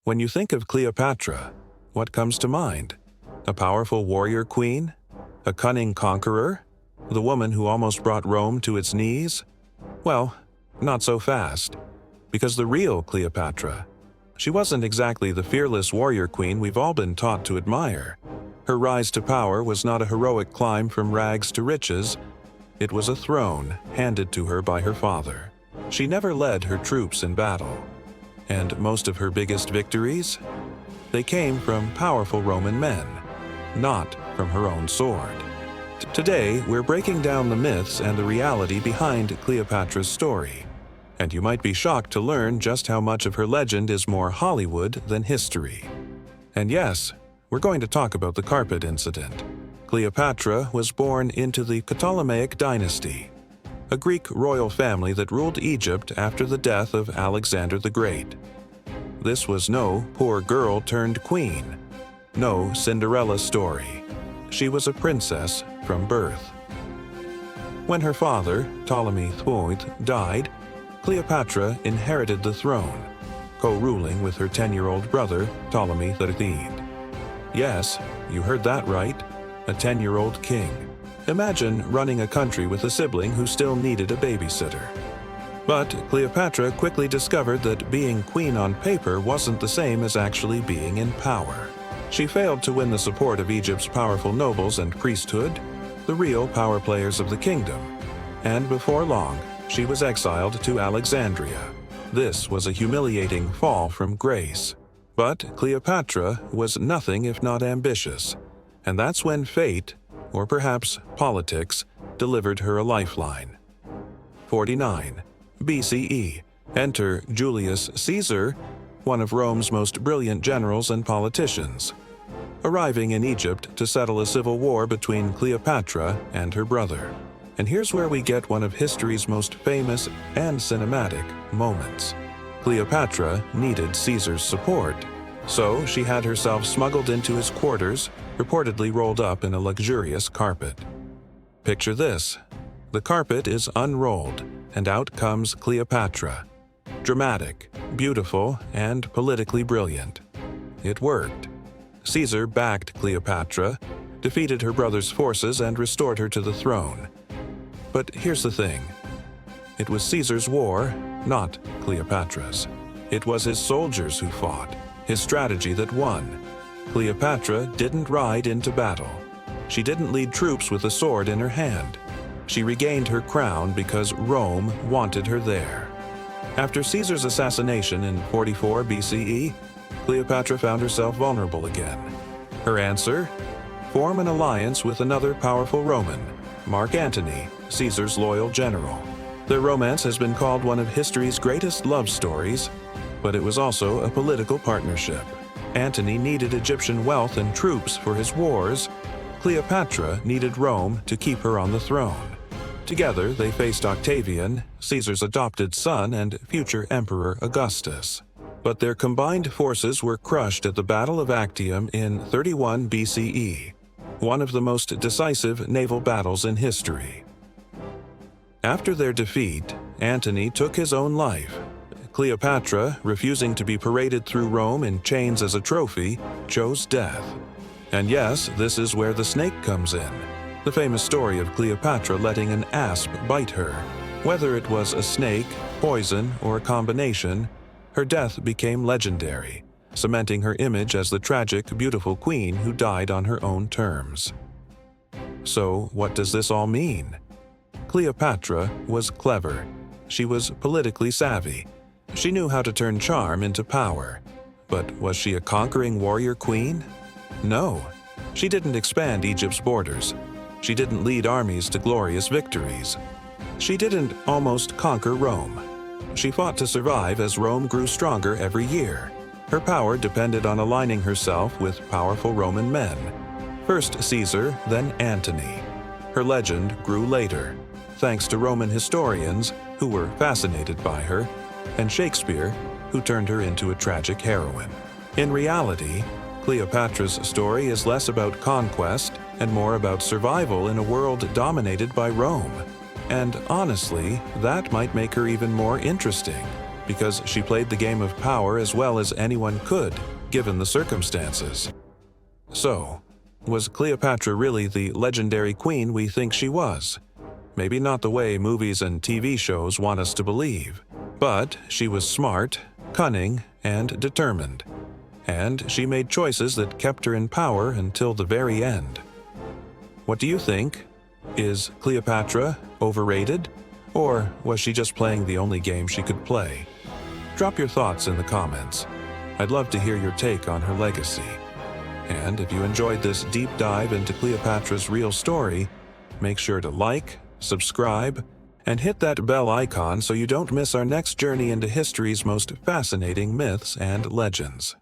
When you think of Cleopatra, what comes to mind? A powerful warrior queen? A cunning conqueror? The woman who almost brought Rome to its knees? Well, not so fast. Because the real Cleopatra, she wasn't exactly the fearless warrior queen we've all been taught to admire. Her rise to power was not a heroic climb from rags to riches. It was a throne handed to her by her father. She never led her troops in battle. And most of her biggest victories? They came from powerful Roman men, not from her own sword. Today, we're breaking down the myths and the reality behind Cleopatra's story. And you might be shocked to learn just how much of her legend is more Hollywood than history. And yes, we're going to talk about the carpet incident. Cleopatra was born into the Ptolemaic dynasty, a Greek royal family that ruled Egypt after the death of Alexander the Great. This was no poor girl turned queen, no Cinderella story. She was a princess from birth. When her father, Ptolemy III, died, Cleopatra inherited the throne, co-ruling with her 10-year-old brother, Ptolemy XIII. Yes, you heard that right, a 10-year-old king. Imagine running a country with a sibling who still needed a babysitter. But Cleopatra quickly discovered that being queen on paper wasn't the same as actually being in power. She failed to win the support of Egypt's powerful nobles and priesthood, the real power players of the kingdom. And before long, she was exiled to Alexandria. This was a humiliating fall from grace. But Cleopatra was nothing if not ambitious. And that's when fate, or perhaps politics, delivered her a lifeline. 49 BCE. Enter Julius Caesar, one of Rome's most brilliant generals and politicians, arriving in Egypt to settle a civil war between Cleopatra and her brother. And here's where we get one of history's most famous and cinematic moments. Cleopatra needed Caesar's support, so she had herself smuggled into his quarters, reportedly rolled up in a luxurious carpet. Picture this. The carpet is unrolled, and out comes Cleopatra. Dramatic, beautiful, and politically brilliant. It worked. Caesar backed Cleopatra, defeated her brother's forces, and restored her to the throne. But here's the thing. It was Caesar's war, not Cleopatra's. It was his soldiers who fought, his strategy that won. Cleopatra didn't ride into battle. She didn't lead troops with a sword in her hand. She regained her crown because Rome wanted her there. After Caesar's assassination in 44 BCE, Cleopatra found herself vulnerable again. Her answer? Form an alliance with another powerful Roman, Mark Antony, Caesar's loyal general. Their romance has been called one of history's greatest love stories, but it was also a political partnership. Antony needed Egyptian wealth and troops for his wars. Cleopatra needed Rome to keep her on the throne. Together, they faced Octavian, Caesar's adopted son and future Emperor Augustus. But their combined forces were crushed at the Battle of Actium in 31 BCE, one of the most decisive naval battles in history. After their defeat, Antony took his own life. Cleopatra, refusing to be paraded through Rome in chains as a trophy, chose death. And yes, this is where the snake comes in. The famous story of Cleopatra letting an asp bite her. Whether it was a snake, poison, or a combination, her death became legendary, cementing her image as the tragic, beautiful queen who died on her own terms. So, what does this all mean? Cleopatra was clever. She was politically savvy. She knew how to turn charm into power. But was she a conquering warrior queen? No. She didn't expand Egypt's borders. She didn't lead armies to glorious victories. She didn't almost conquer Rome. She fought to survive as Rome grew stronger every year. Her power depended on aligning herself with powerful Roman men. First Caesar, then Antony. Her legend grew later, thanks to Roman historians who were fascinated by her, and Shakespeare, who turned her into a tragic heroine. In reality, Cleopatra's story is less about conquest and more about survival in a world dominated by Rome. And honestly, that might make her even more interesting. because she played the game of power as well as anyone could, given the circumstances. So, was Cleopatra really the legendary queen we think she was? Maybe not the way movies and TV shows want us to believe, but she was smart, cunning, and determined. And she made choices that kept her in power until the very end. What do you think? Is Cleopatra overrated? Or was she just playing the only game she could play? Drop your thoughts in the comments. I'd love to hear your take on her legacy. And if you enjoyed this deep dive into Cleopatra's real story, make sure to like, subscribe, and hit that bell icon so you don't miss our next journey into history's most fascinating myths and legends.